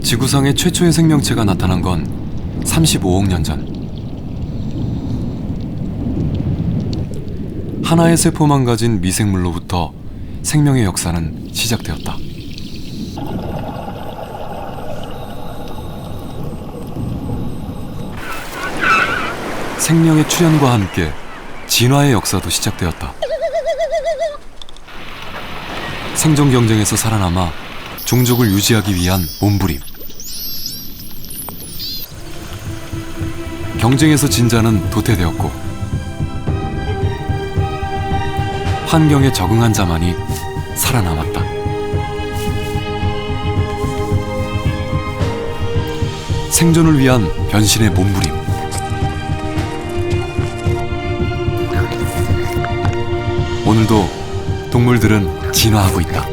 지구상의 최초의 생명체가 나타난 건 35억 년 전. 하나의 세포만 가진 미생물로부터 생명의 역사는 시작되었다. 생명의 출현과 함께 진화의 역사도 시작되었다. 생존 경쟁에서 살아남아 종족을 유지하기 위한 몸부림. 경쟁에서 진 자는 도태되었고, 환경에 적응한 자만이 살아남았다. 생존을 위한 변신의 몸부림. 오늘도 동물들은 진화하고 있다.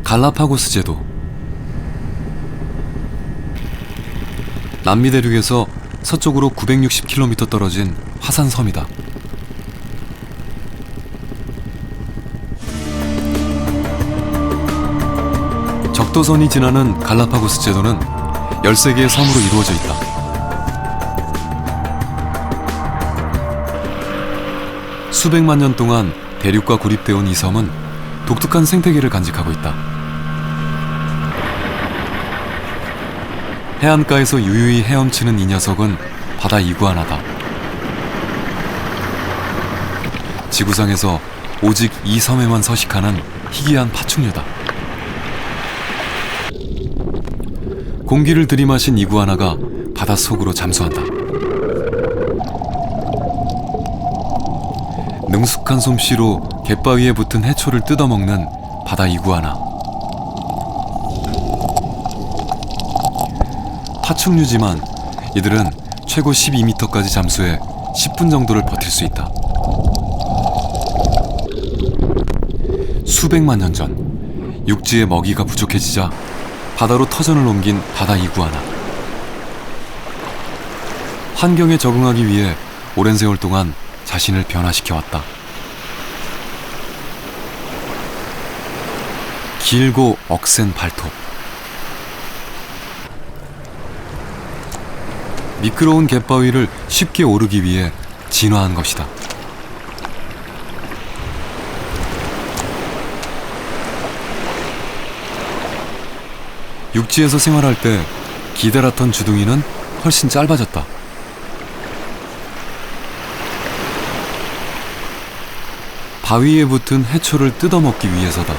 갈라파고스 제도. 남미 대륙에서 서쪽으로 960km 떨어진 화산섬이다. 적도선이 지나는 갈라파고스 제도는 13개의 섬으로 이루어져 있다. 수백만 년 동안 대륙과 고립되어 온 이 섬은 독특한 생태계를 간직하고 있다. 해안가에서 유유히 헤엄치는 이 녀석은 바다 이구아나다. 지구상에서 오직 이 섬에만 서식하는 희귀한 파충류다. 공기를 들이마신 이구아나가 바닷속으로 잠수한다. 능숙한 솜씨로 갯바위에 붙은 해초를 뜯어먹는 바다 이구아나. 파충류지만 이들은 최고 12m까지 잠수해 10분 정도를 버틸 수 있다. 수백만 년 전 육지의 먹이가 부족해지자 바다로 터전을 옮긴 바다 이구아나. 환경에 적응하기 위해 오랜 세월 동안 자신을 변화시켜왔다. 길고 억센 발톱, 미끄러운 갯바위를 쉽게 오르기 위해 진화한 것이다. 육지에서 생활할 때 기다랗던 주둥이는 훨씬 짧아졌다. 바위에 붙은 해초를 뜯어먹기 위해서다.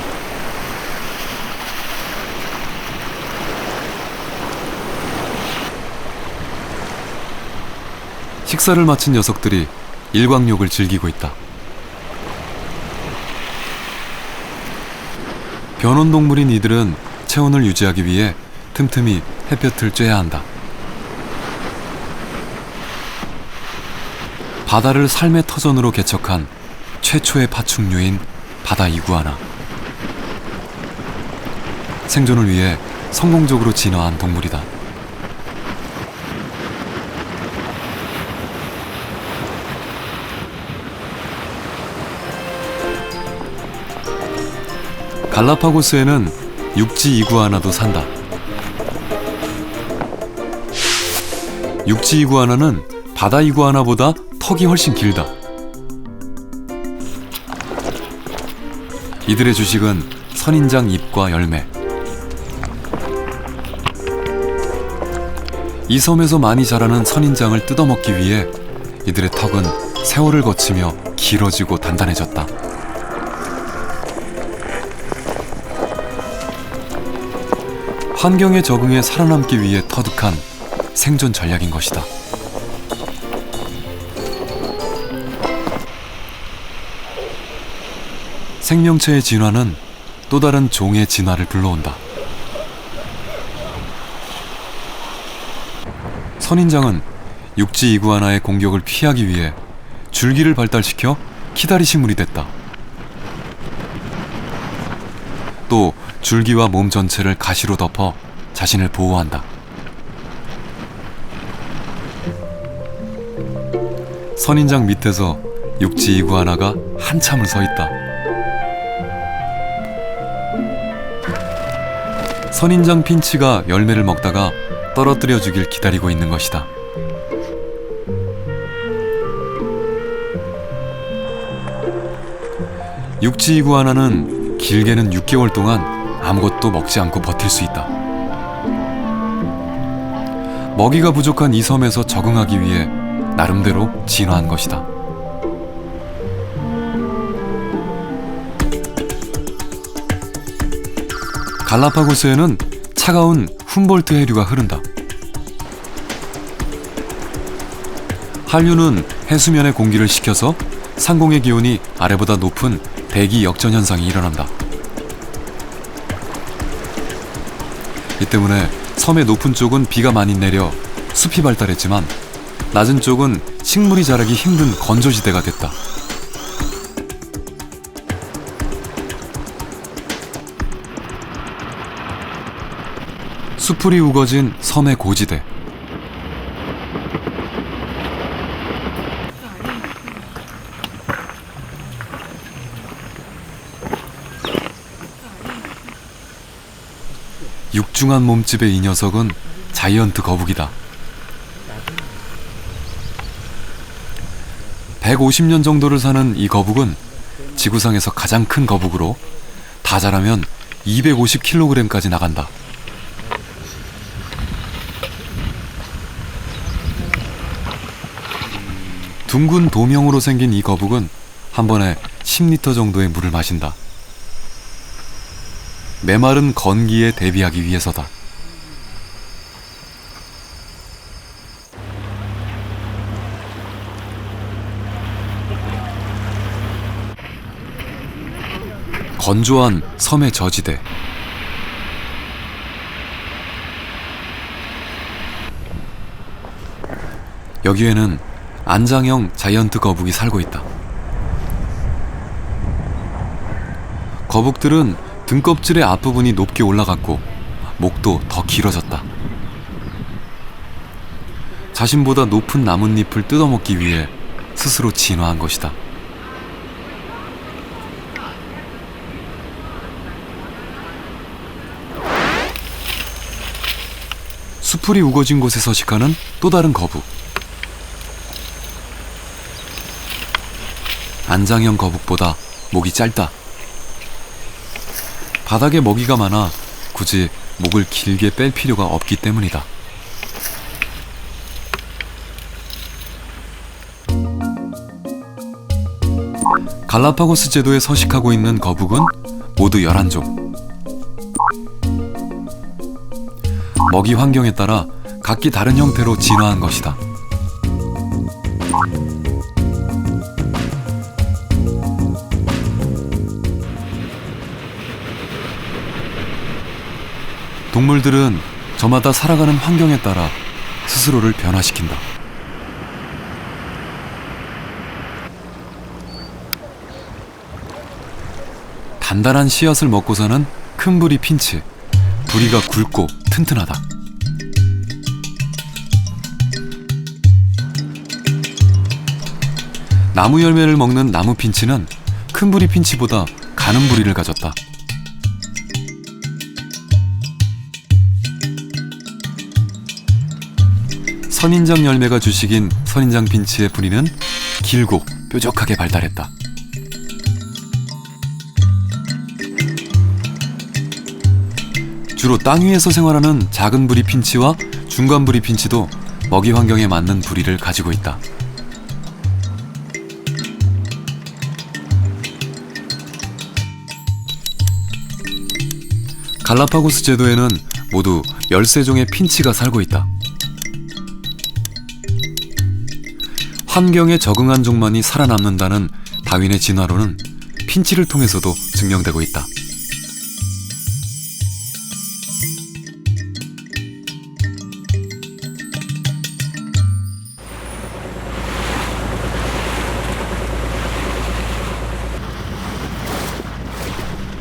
식사를 마친 녀석들이 일광욕을 즐기고 있다. 변온동물인 이들은 체온을 유지하기 위해 틈틈이 햇볕을 쬐야 한다. 바다를 삶의 터전으로 개척한 최초의 파충류인 바다 이구아나. 생존을 위해 성공적으로 진화한 동물이다. 갈라파고스에는 육지 이구아나도 산다. 육지 이구아나는 바다 이구아나보다 턱이 훨씬 길다. 이들의 주식은 선인장 잎과 열매. 이 섬에서 많이 자라는 선인장을 뜯어먹기 위해 이들의 턱은 세월을 거치며 길어지고 단단해졌다. 환경에 적응해 살아남기 위해 터득한 생존 전략인 것이다. 생명체의 진화는 또 다른 종의 진화를 불러온다. 선인장은 육지 이구아나의 공격을 피하기 위해 줄기를 발달시켜 키다리 식물이 됐다. 또 줄기와 몸 전체를 가시로 덮어 자신을 보호한다. 선인장 밑에서 육지 이구아나가 한참을 서 있다. 선인장 핀치가 열매를 먹다가 떨어뜨려 주길 기다리고 있는 것이다. 육지 이구아나는 길게는 6개월 동안 아무것도 먹지 않고 버틸 수 있다. 먹이가 부족한 이 섬에서 적응하기 위해 나름대로 진화한 것이다. 갈라파고스에는 차가운 훔볼트 해류가 흐른다. 한류는 해수면의 공기를 식혀서 상공의 기온이 아래보다 높은 대기 역전 현상이 일어난다. 이 때문에 섬의 높은 쪽은 비가 많이 내려 숲이 발달했지만 낮은 쪽은 식물이 자라기 힘든 건조지대가 됐다. 수풀이 우거진 섬의 고지대. 육중한 몸집의 이 녀석은 자이언트 거북이다. 150년 정도를 사는 이 거북은 지구상에서 가장 큰 거북으로 다 자라면 250kg까지 나간다. 둥근 도명으로 생긴 이 거북은 한 번에 10리터 정도의 물을 마신다. 메마른 건기에 대비하기 위해서다. 건조한 섬의 저지대. 여기에는 안장형 자이언트 거북이 살고 있다. 거북들은 등껍질의 앞부분이 높게 올라갔고 목도 더 길어졌다. 자신보다 높은 나뭇잎을 뜯어먹기 위해 스스로 진화한 것이다. 수풀이 우거진 곳에 서식하는 또 다른 거북. 안장형 거북보다 목이 짧다. 바닥에 먹이가 많아 굳이 목을 길게 뺄 필요가 없기 때문이다. 갈라파고스 제도에 서식하고 있는 거북은 모두 11종. 먹이 환경에 따라 각기 다른 형태로 진화한 것이다. 동물들은 저마다 살아가는 환경에 따라 스스로를 변화시킨다. 단단한 씨앗을 먹고 사는 큰 부리 핀치. 부리가 굵고 튼튼하다. 나무 열매를 먹는 나무 핀치는 큰 부리 핀치보다 가는 부리를 가졌다. 선인장 열매가 주식인 선인장 핀치의 부리는 길고 뾰족하게 발달했다. 주로 땅 위에서 생활하는 작은 부리 핀치와 중간 부리 핀치도 먹이 환경에 맞는 부리를 가지고 있다. 갈라파고스 제도에는 모두 13종의 핀치가 살고 있다. 환경에 적응한 종만이 살아남는다는 다윈의 진화론은 핀치를 통해서도 증명되고 있다.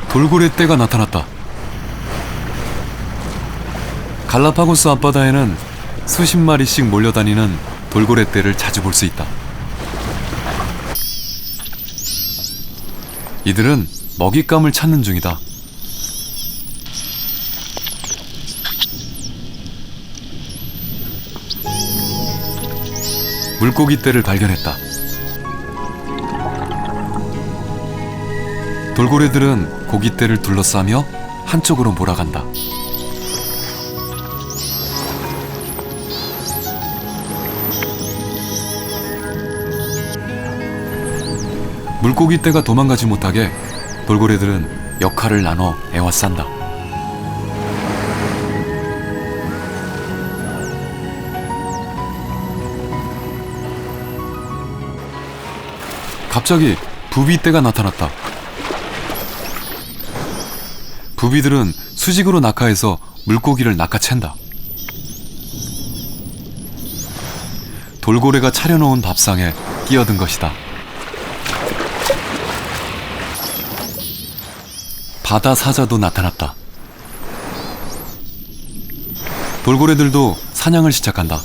돌고래 떼가 나타났다. 갈라파고스 앞바다에는 수십 마리씩 몰려다니는 돌고래떼를 자주 볼 수 있다. 이들은 먹잇감을 찾는 중이다. 물고기떼를 발견했다. 돌고래들은 고깃대를 둘러싸며 한쪽으로 몰아간다. 물고기떼가 도망가지 못하게 돌고래들은 역할을 나눠 에워싼다. 갑자기 부비떼가 나타났다. 부비들은 수직으로 낙하해서 물고기를 낚아챈다. 돌고래가 차려놓은 밥상에 끼어든 것이다. 바다 사자도 나타났다. 돌고래들도 사냥을 시작한다.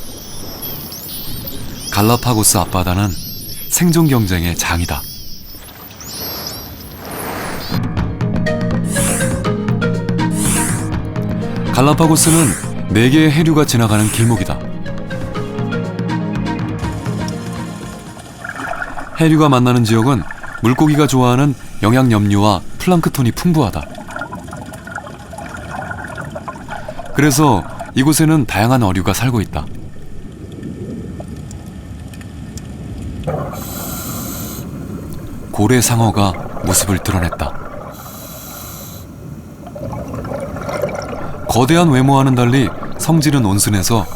갈라파고스 앞바다는 생존 경쟁의 장이다. 갈라파고스는 4개의 해류가 지나가는 길목이다. 해류가 만나는 지역은 물고기가 좋아하는 영양염류와 플랑크톤이 풍부하다. 그래서 이곳에는 다양한 어류가 살고 있다. 고래상어가 모습을 드러냈다. 거대한 외모와는 달리 성질은 온순해서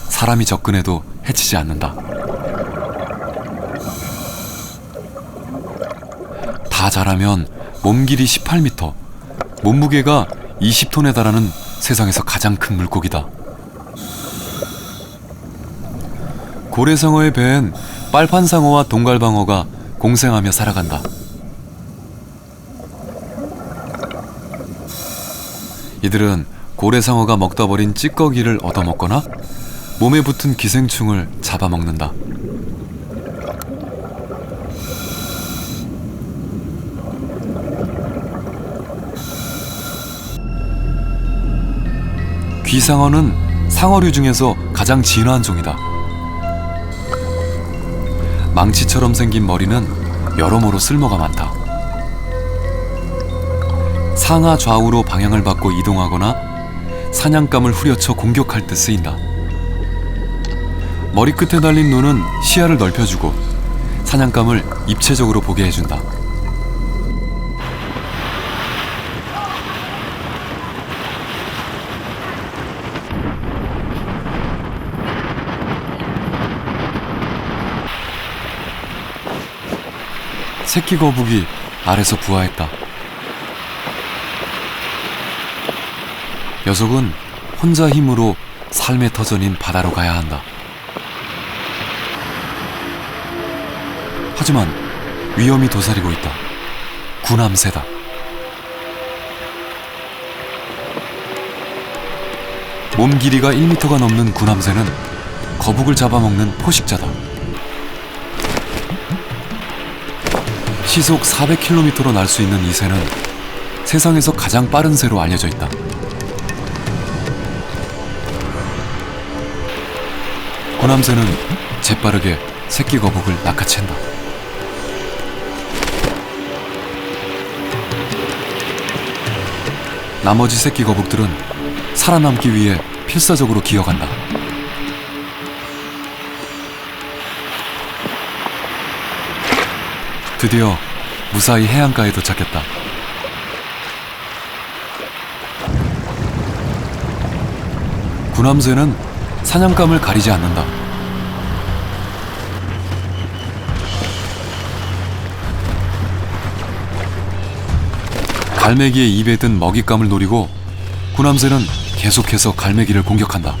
사람이 접근해도 해치지 않는다. 다 자라면 몸 길이 18m, 몸무게가 20톤에 달하는 세상에서 가장 큰 물고기다. 고래상어의 배엔 빨판상어와 동갈방어가 공생하며 살아간다. 이들은 고래상어가 먹다 버린 찌꺼기를 얻어먹거나 몸에 붙은 기생충을 잡아먹는다. 귀상어는 상어류 중에서 가장 진화한 종이다. 망치처럼 생긴 머리는 여러모로 쓸모가 많다. 상하 좌우로 방향을 바꿔 이동하거나 사냥감을 후려쳐 공격할 때 쓰인다. 머리끝에 달린 눈은 시야를 넓혀주고 사냥감을 입체적으로 보게 해준다. 새끼 거북이 알에서 부화했다. 녀석은 혼자 힘으로 삶의 터전인 바다로 가야 한다. 하지만 위험이 도사리고 있다. 군함새다. 몸 길이가 1m가 넘는 군함새는 거북을 잡아먹는 포식자다. 시속 400km로 날 수 있는 이 새는 세상에서 가장 빠른 새로 알려져 있다. 군함새는 재빠르게 새끼 거북을 낚아챈다. 나머지 새끼 거북들은 살아남기 위해 필사적으로 기어간다. 드디어 무사히 해안가에 도착했다. 군함새는 사냥감을 가리지 않는다. 갈매기의 입에 든 먹잇감을 노리고 군함새는 계속해서 갈매기를 공격한다.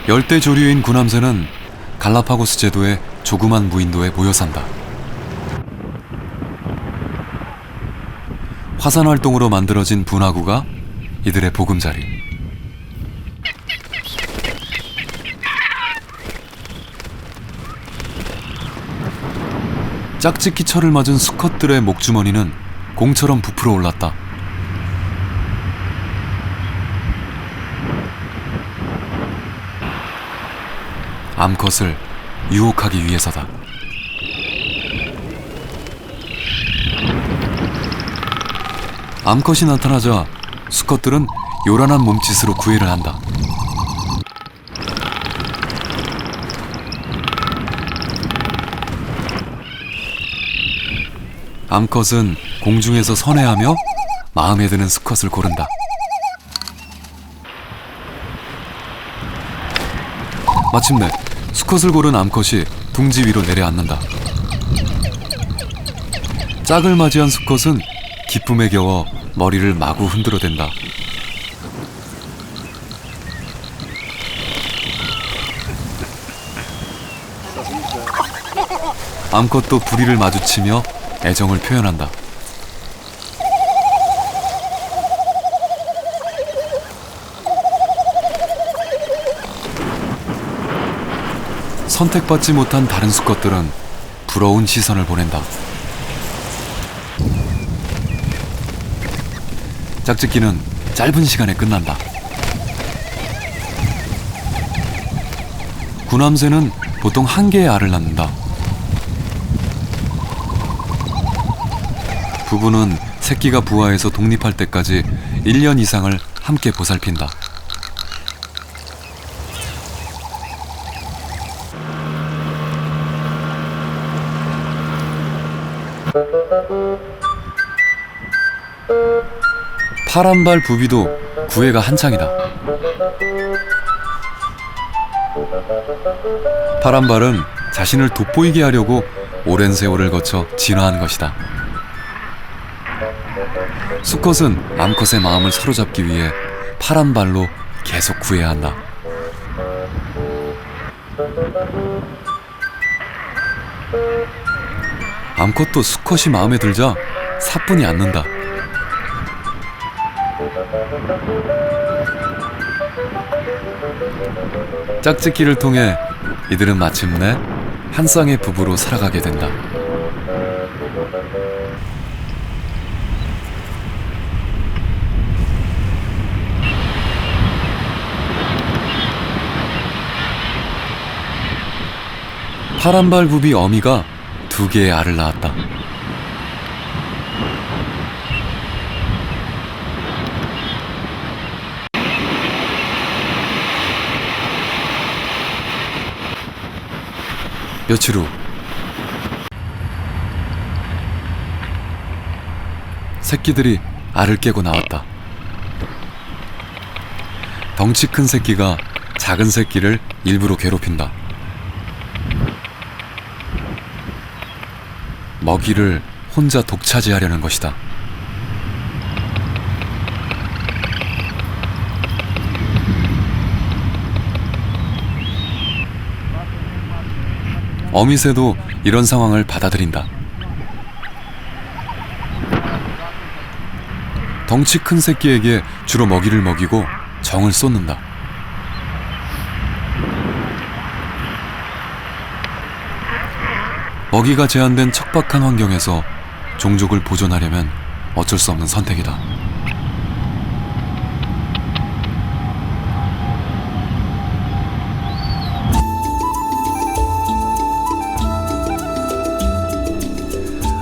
열대 조류인 군함새는 갈라파고스 제도의 조그만 무인도에 모여 산다. 화산 활동으로 만들어진 분화구가 이들의 보금자리. 짝짓기 철을 맞은 수컷들의 목주머니는 공처럼 부풀어 올랐다. 암컷을 유혹하기 위해서다. 암컷이 나타나자 수컷들은 요란한 몸짓으로 구애를 한다. 암컷은 공중에서 선회하며 마음에 드는 수컷을 고른다. 마침내 수컷을 고른 암컷이 둥지 위로 내려앉는다. 짝을 맞이한 수컷은 기쁨에 겨워 머리를 마구 흔들어댄다. 암컷도 부리를 마주치며 애정을 표현한다. 선택받지 못한 다른 수컷들은 부러운 시선을 보낸다. 짝짓기는 짧은 시간에 끝난다. 구남새는 보통 한 개의 알을 낳는다. 부부는 새끼가 부화해서 독립할 때까지 1년 이상을 함께 보살핀다. 파란발 부비도 구애가 한창이다. 파란발은 자신을 돋보이게 하려고 오랜 세월을 거쳐 진화한 것이다. 수컷은 암컷의 마음을 사로잡기 위해 파란발로 계속 구애야 한다. 암컷도 수컷이 마음에 들자 사뿐히 앉는다. 짝짓기를 통해 이들은 마침내 한 쌍의 부부로 살아가게 된다. 파란발 부비 어미가 2개의 알을 낳았다. 며칠 후 새끼들이 알을 깨고 나왔다. 덩치 큰 새끼가 작은 새끼를 일부러 괴롭힌다. 먹이를 혼자 독차지하려는 것이다. 어미새도 이런 상황을 받아들인다. 덩치 큰 새끼에게 주로 먹이를 먹이고 정을 쏟는다. 먹이가 제한된 척박한 환경에서 종족을 보존하려면 어쩔 수 없는 선택이다.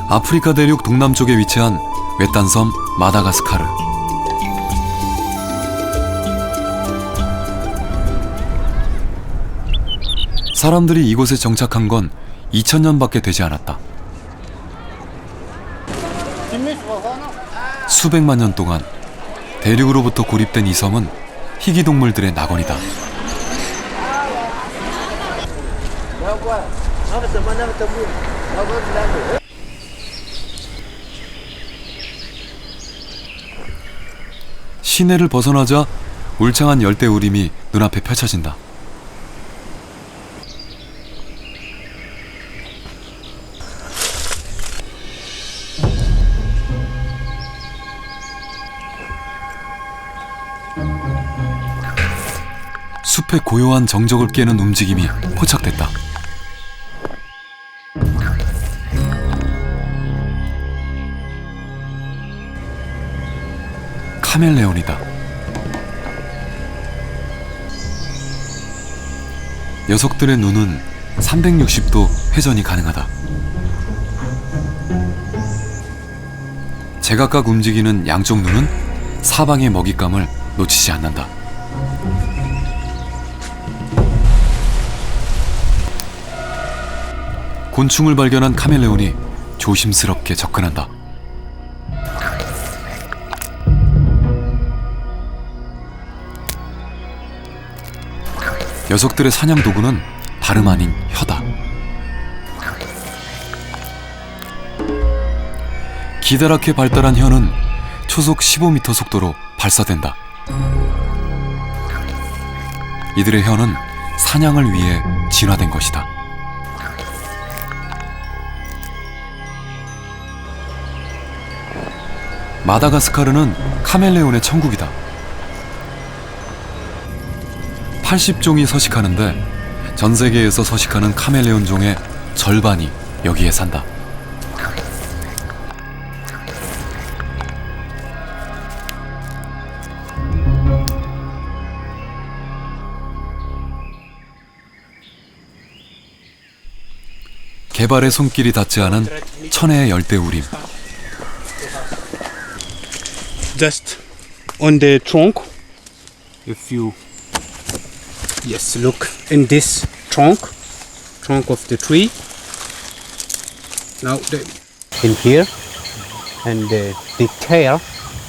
아프리카 대륙 동남쪽에 위치한 외딴 섬 마다가스카르. 사람들이 이곳에 정착한 건 2000년밖에 되지 않았다. 수백만 년 동안 대륙으로부터 고립된 이 섬은 희귀동물들의 낙원이다. 시내를 벗어나자 울창한 열대우림이 눈앞에 펼쳐진다. 숲의 고요한 정적을 깨는 움직임이 포착됐다. 카멜레온이다. 녀석들의 눈은 360도 회전이 가능하다. 제각각 움직이는 양쪽 눈은 사방의 먹잇감을 놓치지 않는다. 곤충을 발견한 카멜레온이 조심스럽게 접근한다. 녀석들의 사냥 도구는 다름 아닌 혀다. 기다랗게 발달한 혀는 초속 15m 속도로 발사된다. 이들의 혀는 사냥을 위해 진화된 것이다. 마다가스카르는 카멜레온의 천국이다. 80종이 서식하는데 전 세계에서 서식하는 카멜레온 종의 절반이 여기에 산다. 개발의 손길이 닿지 않은 천혜의 열대우림. Just on the trunk, if you look in this trunk of the tree. Now in here, and the tail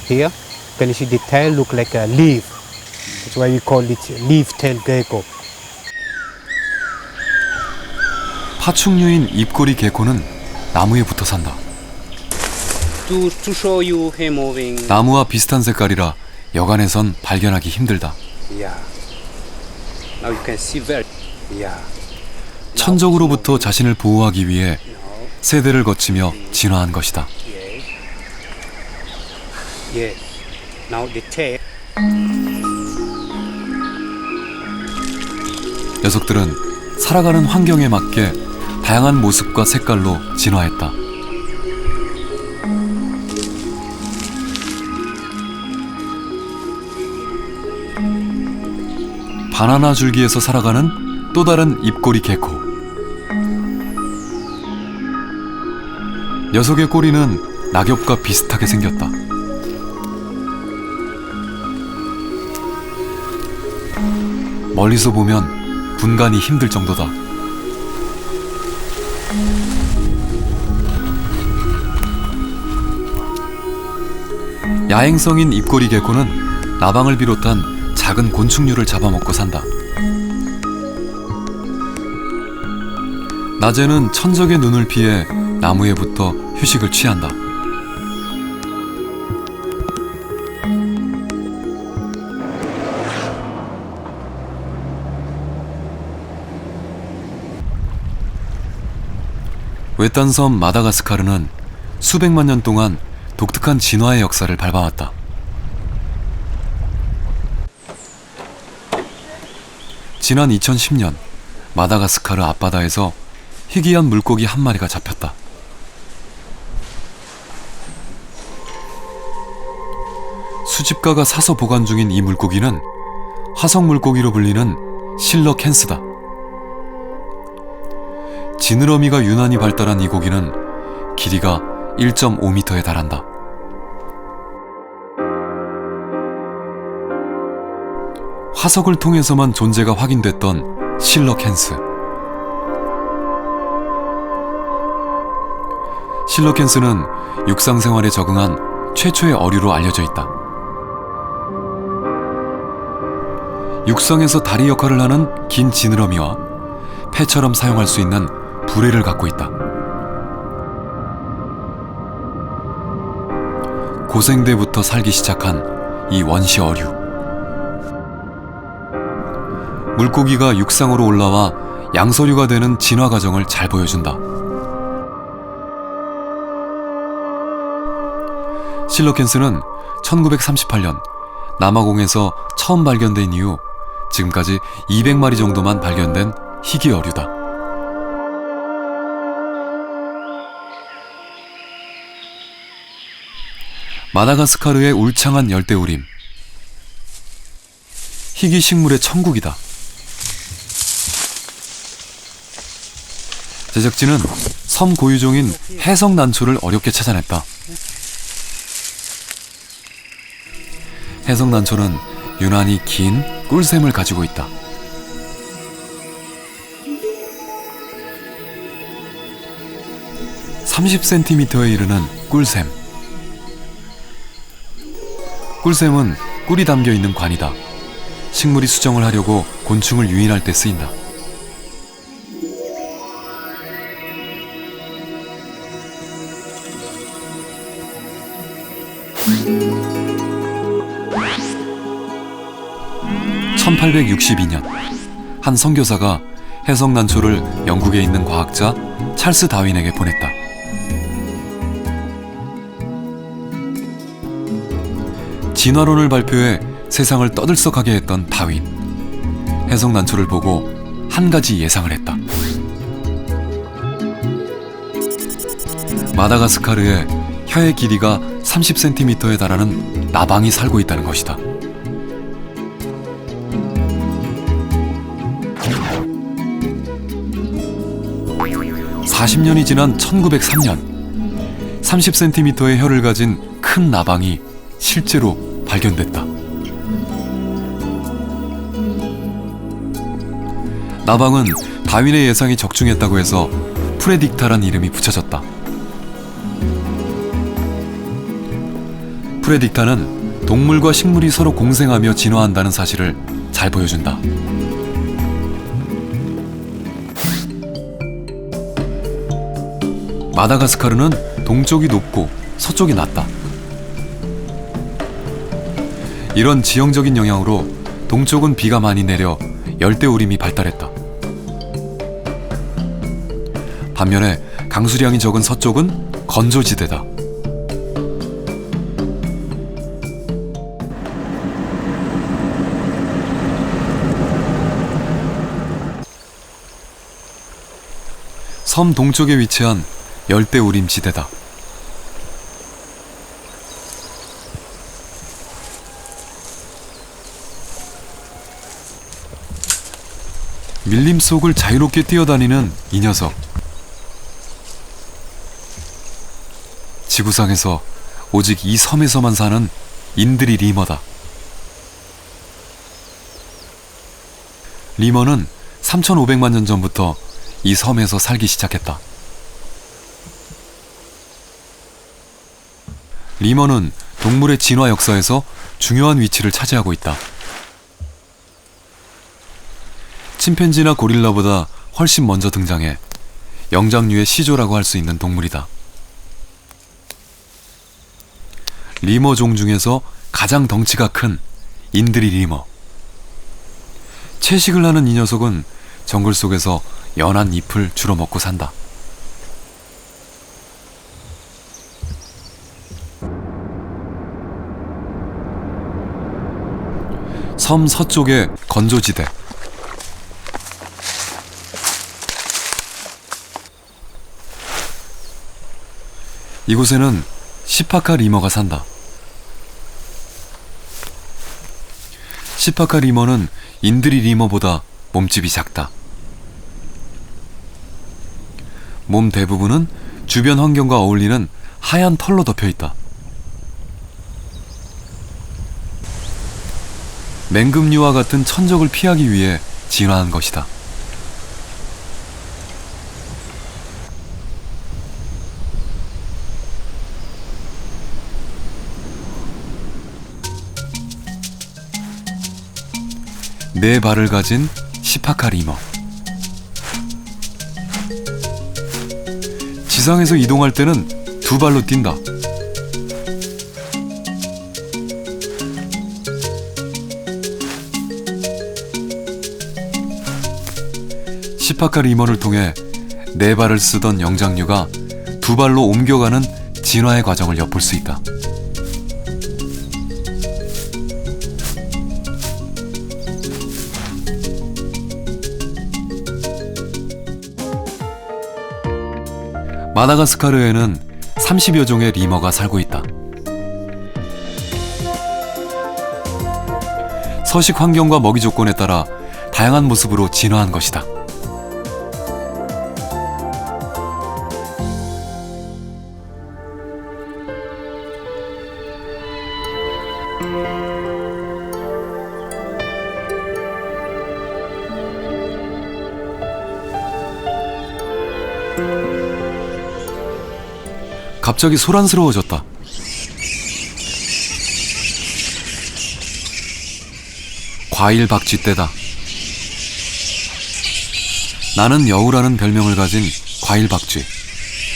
here, can you see the tail look like a leaf? That's why we call it leaf-tailed gecko. 파충류인 입꼬리 개코는 나무에 붙어 산다. To show you him moving. 나무와 비슷한 색깔이라 여간에선 발견하기 힘들다. Yeah. Now you can see very. Yeah. 천적으로부터 자신을 보호하기 위해 세대를 거치며 진화한 것이다. Yes. Now the tail. 녀석들은 살아가는 환경에 맞게 다양한 모습과 색깔로 진화했다. 바나나 줄기에서 살아가는 또 다른 입꼬리 개코. 녀석의 꼬리는 낙엽과 비슷하게 생겼다. 멀리서 보면 분간이 힘들 정도다. 야행성인 입꼬리 개코는 나방을 비롯한 작은 곤충류를 잡아먹고 산다. 낮에는 천적의 눈을 피해 나무에 붙어 휴식을 취한다. 외딴 섬 마다가스카르는 수백만 년 동안 독특한 진화의 역사를 밟아왔다. 지난 2010년 마다가스카르 앞바다에서 희귀한 물고기 한 마리가 잡혔다. 수집가가 사서 보관 중인 이 물고기는 화성 물고기로 불리는 실러캔스다. 지느러미가 유난히 발달한 이 고기는 길이가 1.5m에 달한다. 화석을 통해서만 존재가 확인됐던 실러캔스. 실러캔스는 육상 생활에 적응한 최초의 어류로 알려져 있다. 육상에서 다리 역할을 하는 긴 지느러미와 패처럼 사용할 수 있는 부레를 갖고 있다. 고생대부터 살기 시작한 이 원시 어류. 물고기가 육상으로 올라와 양서류가 되는 진화 과정을 잘 보여준다. 실러캔스는 1938년 남아공에서 처음 발견된 이후 지금까지 200마리 정도만 발견된 희귀 어류다. 마다가스카르의 울창한 열대우림. 희귀 식물의 천국이다. 제작진은 섬 고유종인 해성난초를 어렵게 찾아냈다. 해성난초는 유난히 긴 꿀샘을 가지고 있다. (30cm에) 이르는 꿀샘. 꿀샘은 꿀이 담겨 있는 관이다. 식물이 수정을 하려고 곤충을 유인할 때 쓰인다. (1862년) 한 선교사가 해성난초를 영국에 있는 과학자 찰스 다윈에게 보냈다. 진화론을 발표해 세상을 떠들썩하게 했던 다윈. 해성난초를 보고 한 가지 예상을 했다. 마다가스카르에 혀의 길이가 30cm에 달하는 나방이 살고 있다는 것이다. (40년이) 지난 1903년 30cm의 혀를 가진 큰 나방이 실제로 발견됐다. 나방은 다윈의 예상이 적중했다고 해서 프레딕타란 이름이 붙여졌다. 프레딕타는 동물과 식물이 서로 공생하며 진화한다는 사실을 잘 보여준다. 마다가스카르는 동쪽이 높고 서쪽이 낮다. 이런 지형적인 영향으로 동쪽은 비가 많이 내려 열대우림이 발달했다. 반면에 강수량이 적은 서쪽은 건조지대다. 섬 동쪽에 위치한 열대우림 지대다. 밀림 속을 자유롭게 뛰어다니는 이 녀석. 지구상에서 오직 이 섬에서만 사는 인드리 리머다. 리머는 3,500만 년 전부터 이 섬에서 살기 시작했다. 리머는 동물의 진화 역사에서 중요한 위치를 차지하고 있다. 침팬지나 고릴라보다 훨씬 먼저 등장해 영장류의 시조라고 할 수 있는 동물이다. 리머종 중에서 가장 덩치가 큰 인드리 리머. 채식을 하는 이 녀석은 정글 속에서 연한 잎을 주로 먹고 산다. 섬 서쪽의 건조지대. 이곳에는 시파카 리머가 산다. 시파카 리머는 인드리 리머보다 몸집이 작다. 몸 대부분은 주변 환경과 어울리는 하얀 털로 덮여 있다. 맹금류와 같은 천적을 피하기 위해 진화한 것이다. 네 발을 가진 시파카 리머. 지상에서 이동할 때는 두 발로 뛴다. 시파카 리머를 통해 네 발을 쓰던 영장류가 두 발로 옮겨가는 진화의 과정을 엿볼 수 있다. 마다가스카르에는 30여 종의 리머가 살고 있다. 서식 환경과 먹이 조건에 따라 다양한 모습으로 진화한 것이다. 갑자기 소란스러워졌다. 과일 박쥐 때다. 나는 여우라는 별명을 가진 과일 박쥐.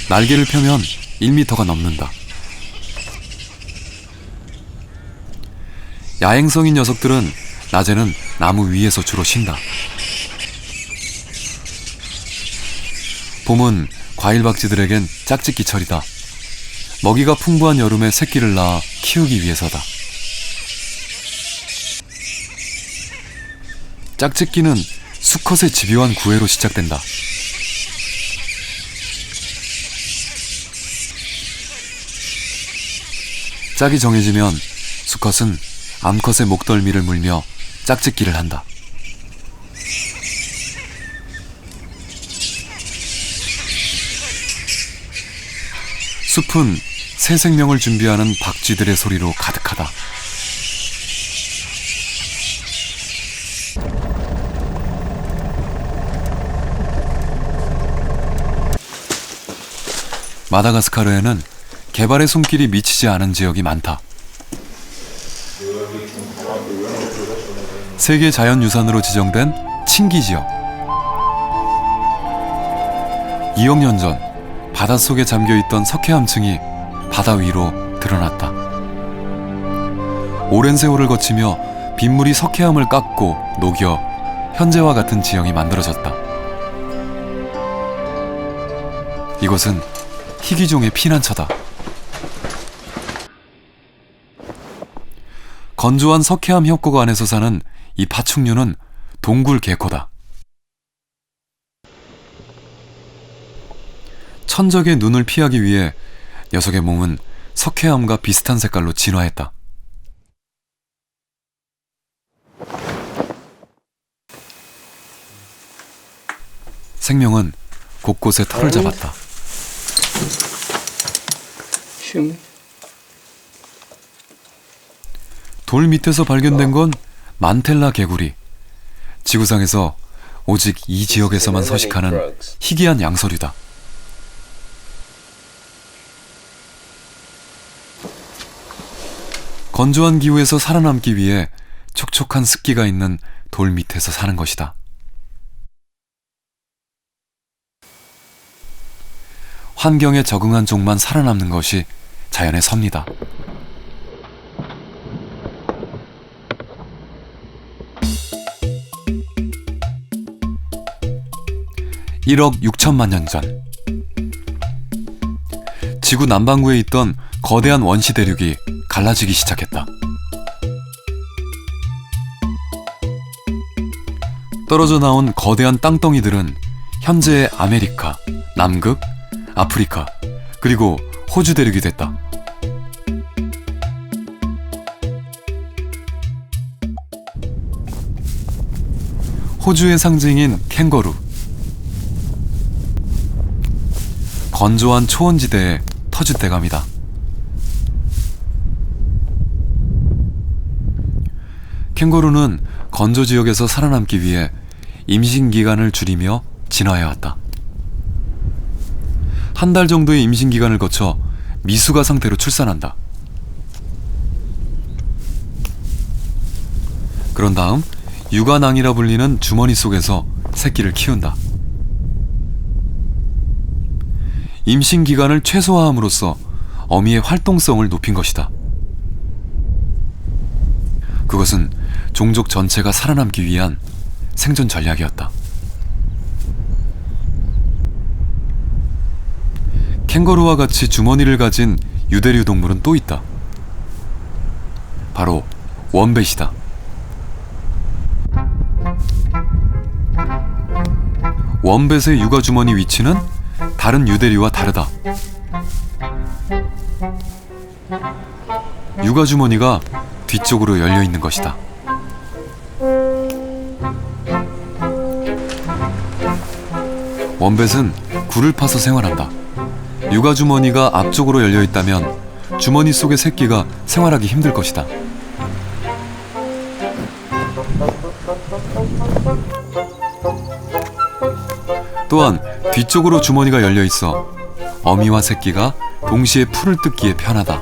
날개를 펴면 1m가 넘는다. 야행성인 녀석들은 낮에는 나무 위에서 주로 쉰다. 봄은 과일 박쥐들에겐 짝짓기철이다. 먹이가 풍부한 여름에 새끼를 낳아 키우기 위해서다. 짝짓기는 수컷의 집요한 구애로 시작된다. 짝이 정해지면 수컷은 암컷의 목덜미를 물며 짝짓기를 한다. 숲은 새 생명을 준비하는 박쥐들의 소리로 가득하다. 마다가스카르에는 개발의 손길이 미치지 않은 지역이 많다. 세계 자연유산으로 지정된 친기 지역. 2억 년 전 바닷속에 잠겨있던 석회암층이 바다 위로 드러났다. 오랜 세월을 거치며 빗물이 석회암을 깎고 녹여 현재와 같은 지형이 만들어졌다. 이곳은 희귀종의 피난처다. 건조한 석회암 협곡 안에서 사는 이 파충류는 동굴 개코다. 천적의 눈을 피하기 위해 녀석의 몸은 석회암과 비슷한 색깔로 진화했다. 생명은 곳곳에 털을 잡았다. 돌 밑에서 발견된 건 만텔라 개구리. 지구상에서 오직 이 지역에서만 서식하는 희귀한 양서류다. 건조한 기후에서 살아남기 위해 촉촉한 습기가 있는 돌 밑에서 사는 것이다. 환경에 적응한 종만 살아남는 것이 자연의 섭리다. (1억 6천만 년) 전, 지구 남반구에 있던 거대한 원시 대륙이 갈라지기 시작했다. 떨어져 나온 거대한 땅덩이들은 현재의 아메리카, 남극, 아프리카, 그리고 호주 대륙이 됐다. 호주의 상징인 캥거루. 건조한 초원지대의 터줏대감이다. 캥거루는 건조 지역에서 살아남기 위해 임신 기간을 줄이며 진화해왔다. 한 달 정도의 임신 기간을 거쳐 미숙아 상태로 출산한다. 그런 다음 유관앙이라 불리는 주머니 속에서 새끼를 키운다. 임신 기간을 최소화함으로써 어미의 활동성을 높인 것이다. 그것은 종족 전체가 살아남기 위한 생존 전략이었다. 캥거루와 같이 주머니를 가진 유대류 동물은 또 있다. 바로 원뱃이다. 원뱃의 육아 주머니 위치는 다른 유대류와 다르다. 육아 주머니가 뒤쪽으로 열려 있는 것이다. 원뱃은 굴을 파서 생활한다. 육아 주머니가 앞쪽으로 열려 있다면 주머니 속의 새끼가 생활하기 힘들 것이다. 또한 뒤쪽으로 주머니가 열려 있어 어미와 새끼가 동시에 풀을 뜯기에 편하다.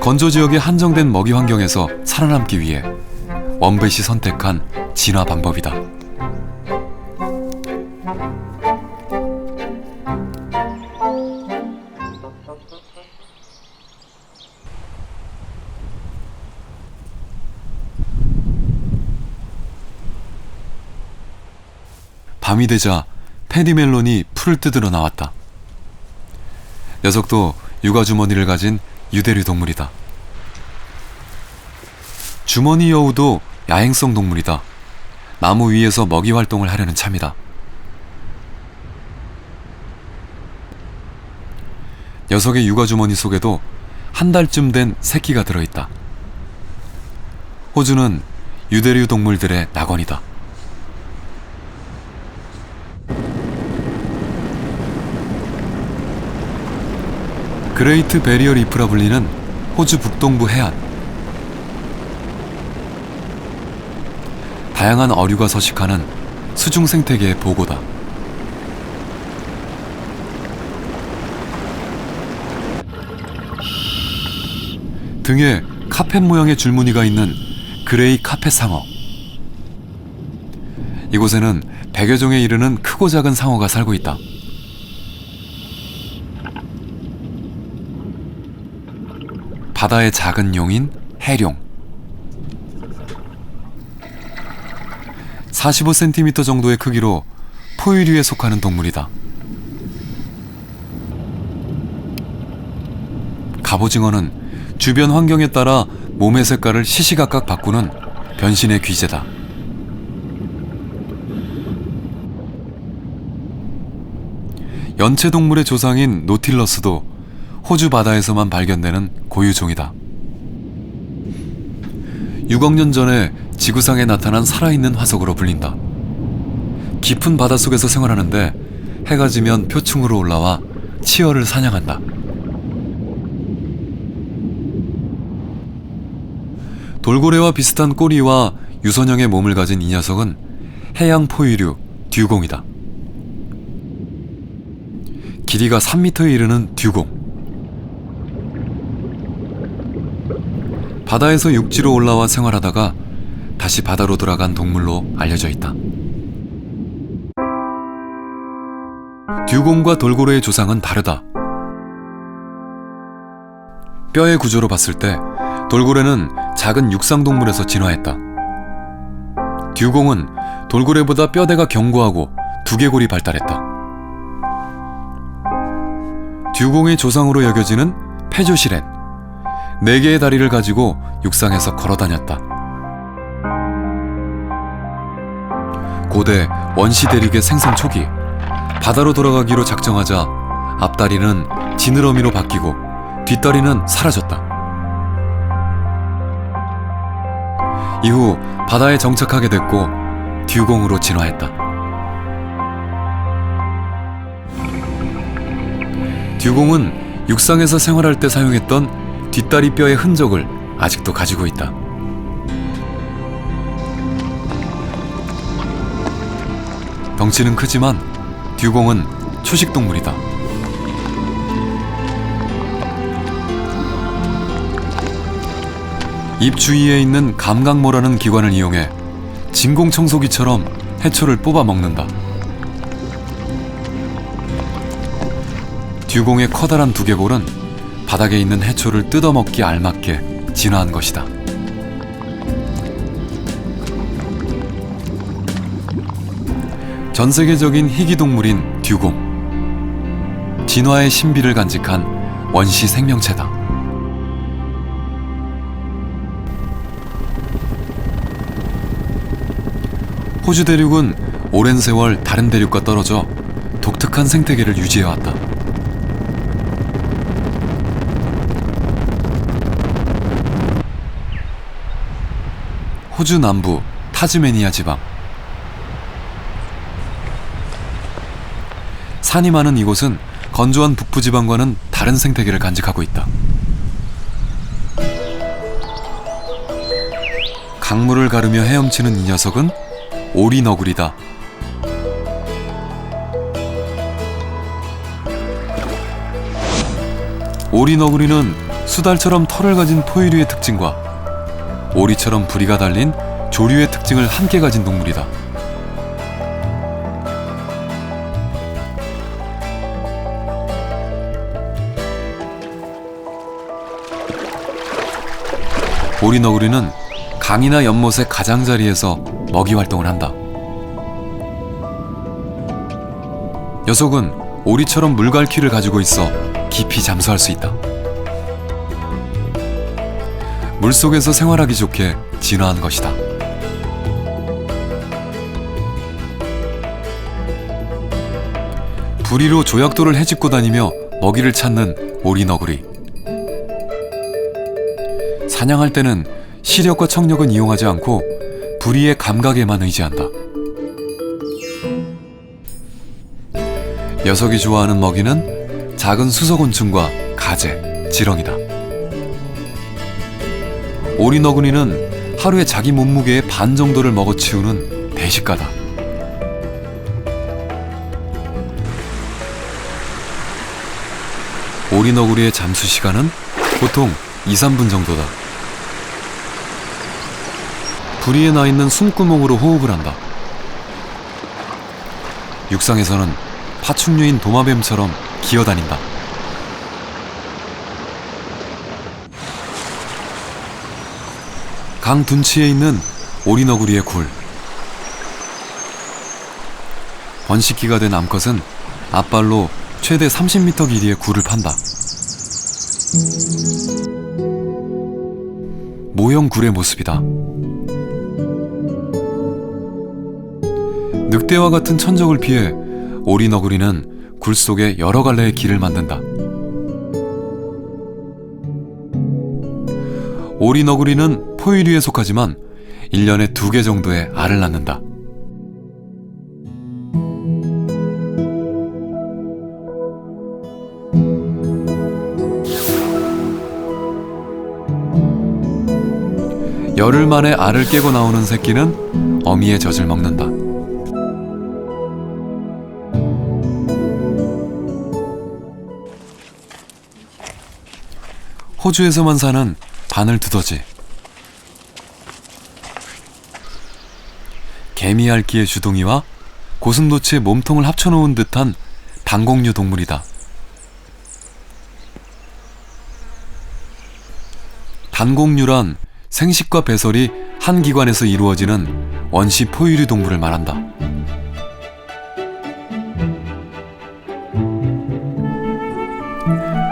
건조 지역의 한정된 먹이 환경에서 살아남기 위해 원뱃이 선택한 진화 방법이다. 밤이 되자 페디멜론이 풀을 뜯으러 나왔다. 녀석도 육아 주머니를 가진 유대류 동물이다. 주머니 여우도 야행성 동물이다. 나무 위에서 먹이 활동을 하려는 참이다. 녀석의 육아 주머니 속에도 한 달쯤 된 새끼가 들어있다. 호주는 유대류 동물들의 낙원이다. 그레이트 베리어 리프라 불리는 호주 북동부 해안. 다양한 어류가 서식하는 수중 생태계의 보고다. 등에 카펫 모양의 줄무늬가 있는 그레이 카펫 상어. 이곳에는 100여 종에 이르는 크고 작은 상어가 살고 있다. 바다의 작은 용인 해룡. 45cm 정도의 크기로 포유류에 속하는 동물이다. 갑오징어는 주변 환경에 따라 몸의 색깔을 시시각각 바꾸는 변신의 귀재다. 연체동물의 조상인 노틸러스도 호주 바다에서만 발견되는 고유종이다. 6억 년 전에 지구상에 나타난 살아있는 화석으로 불린다. 깊은 바닷속에서 생활하는데 해가 지면 표층으로 올라와 치어를 사냥한다. 돌고래와 비슷한 꼬리와 유선형의 몸을 가진 이 녀석은 해양 포유류 듀공이다. 길이가 3m에 이르는 듀공. 바다에서 육지로 올라와 생활하다가 다시 바다로 돌아간 동물로 알려져 있다. 듀공과 돌고래의 조상은 다르다. 뼈의 구조로 봤을 때 돌고래는 작은 육상동물에서 진화했다. 듀공은 돌고래보다 뼈대가 견고하고 두개골이 발달했다. 듀공의 조상으로 여겨지는 페조시렌. 4개의 다리를 가지고 육상에서 걸어다녔다. 고대 원시 대륙의 생성 초기, 바다로 돌아가기로 작정하자 앞다리는 지느러미로 바뀌고 뒷다리는 사라졌다. 이후 바다에 정착하게 됐고 듀공으로 진화했다. 듀공은 육상에서 생활할 때 사용했던 뒷다리 뼈의 흔적을 아직도 가지고 있다. 덩치는 크지만 듀공은 초식동물이다. 입 주위에 있는 감각모라는 기관을 이용해 진공청소기처럼 해초를 뽑아 먹는다. 듀공의 커다란 두개골은 바닥에 있는 해초를 뜯어먹기 알맞게 진화한 것이다. 전 세계적인 희귀동물인 듀공. 진화의 신비를 간직한 원시 생명체다. 호주 대륙은 오랜 세월 다른 대륙과 떨어져 독특한 생태계를 유지해왔다. 호주 남부 타즈메니아 지방. 산이 많은 이곳은 건조한 북부지방과는 다른 생태계를 간직하고 있다. 강물을 가르며 헤엄치는 이 녀석은 오리너구리다. 오리너구리는 수달처럼 털을 가진 포유류의 특징과 오리처럼 부리가 달린 조류의 특징을 함께 가진 동물이다. 오리너구리는 강이나 연못의 가장자리에서 먹이 활동을 한다. 녀석은 오리처럼 물갈퀴를 가지고 있어 깊이 잠수할 수 있다. 물속에서 생활하기 좋게 진화한 것이다. 부리로 조약돌을 헤집고 다니며 먹이를 찾는 오리너구리. 사냥할 때는 시력과 청력은 이용하지 않고 부리의 감각에만 의지한다. 녀석이 좋아하는 먹이는 작은 수소곤충과 가재, 지렁이다. 오리너구리는 하루에 자기 몸무게의 반 정도를 먹어치우는 대식가다. 오리너구리의 잠수 시간은 보통 2-3분 정도다. 부리에 나 있는 숨구멍으로 호흡을 한다. 육상에서는 파충류인 도마뱀처럼 기어다닌다. 강 둔치에 있는 오리너구리의 굴. 번식기가 된 암컷은 앞발로 최대 30m 길이의 굴을 판다. 모형 굴의 모습이다. 늑대와 같은 천적을 피해 오리너구리는 굴 속에 여러 갈래의 길을 만든다. 오리너구리는 포유류에 속하지만 1년에 2개 정도의 알을 낳는다. 열흘 만에 알을 깨고 나오는 새끼는 어미의 젖을 먹는다. 호주에서만 사는 바늘두더지. 개미핥기의 주둥이와 고슴도치의 몸통을 합쳐놓은 듯한 단공류 동물이다. 단공류란 생식과 배설이 한 기관에서 이루어지는 원시 포유류 동물을 말한다.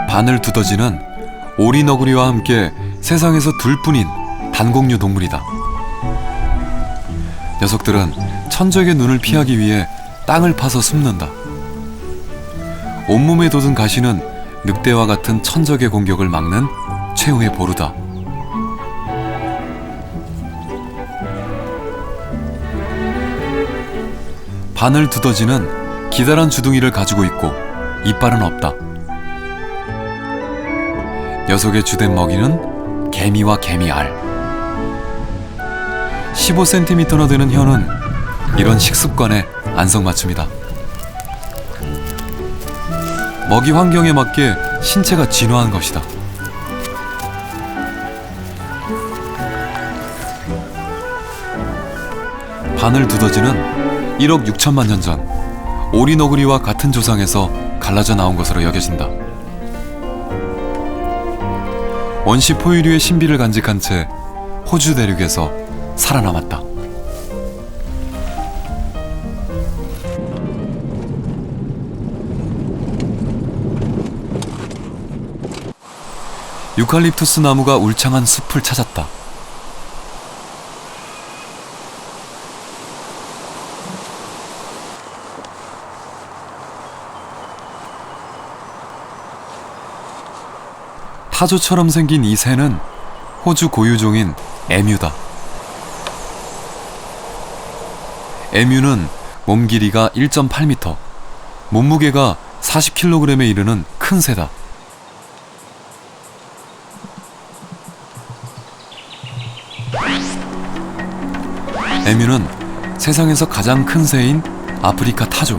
바늘두더지는 오리너구리와 함께 세상에서 둘뿐인 단공류 동물이다. 녀석들은 천적의 눈을 피하기 위해 땅을 파서 숨는다. 온몸에 돋은 가시는 늑대와 같은 천적의 공격을 막는 최후의 보루다. 바늘두더지는 기다란 주둥이를 가지고 있고 이빨은 없다. 녀석의 주된 먹이는 개미와 개미알. 15cm나 되는 혀는 이런 식습관의 안성맞춤이다. 먹이 환경에 맞게 신체가 진화한 것이다. 바늘두더지는 1억 6천만 년 전 오리너구리와 같은 조상에서 갈라져 나온 것으로 여겨진다. 원시 포유류의 신비를 간직한 채 호주 대륙에서 살아남았다. 유칼립투스 나무가 울창한 숲을 찾았다. 타조처럼 생긴 이 새는 호주 고유종인 에뮤다. 에뮤는 몸 길이가 1.8m, 몸무게가 40kg에 이르는 큰 새다. 에뮤는 세상에서 가장 큰 새인 아프리카 타조.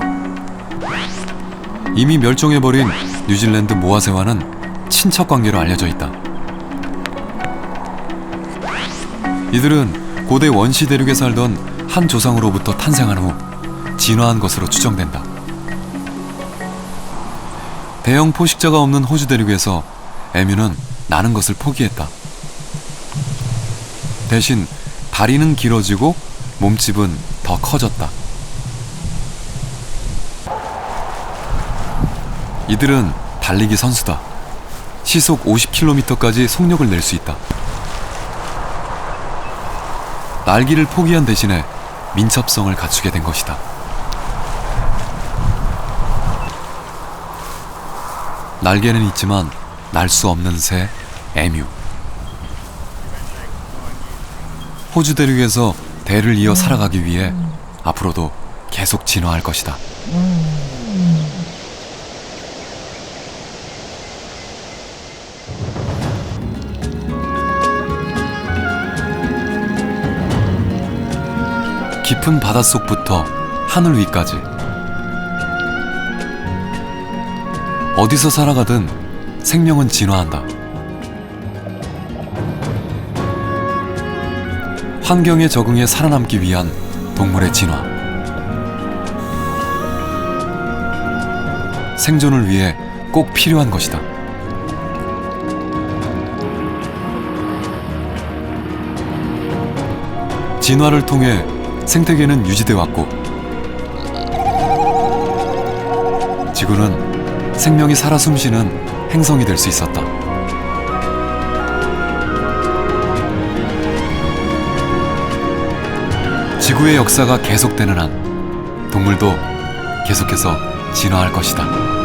이미 멸종해버린 뉴질랜드 모아새와는 친척 관계로 알려져 있다. 이들은 고대 원시 대륙에 살던 한 조상으로부터 탄생한 후 진화한 것으로 추정된다. 대형 포식자가 없는 호주 대륙에서 에뮤는 나는 것을 포기했다. 대신 다리는 길어지고 몸집은 더 커졌다. 이들은 달리기 선수다. 시속 50km까지 속력을 낼 수 있다. 날기를 포기한 대신에 민첩성을 갖추게 된 것이다. 날개는 있지만 날 수 없는 새 에뮤. 호주 대륙에서 대를 이어 살아가기 위해 앞으로도 계속 진화할 것이다. 깊은 바닷속부터 하늘 위까지 어디서 살아가든 생명은 진화한다. 환경에 적응해 살아남기 위한 동물의 진화. 생존을 위해 꼭 필요한 것이다. 진화를 통해 생태계는 유지돼 왔고 지구는 생명이 살아 숨쉬는 행성이 될 수 있었다. 지구의 역사가 계속되는 한 동물도 계속해서 진화할 것이다.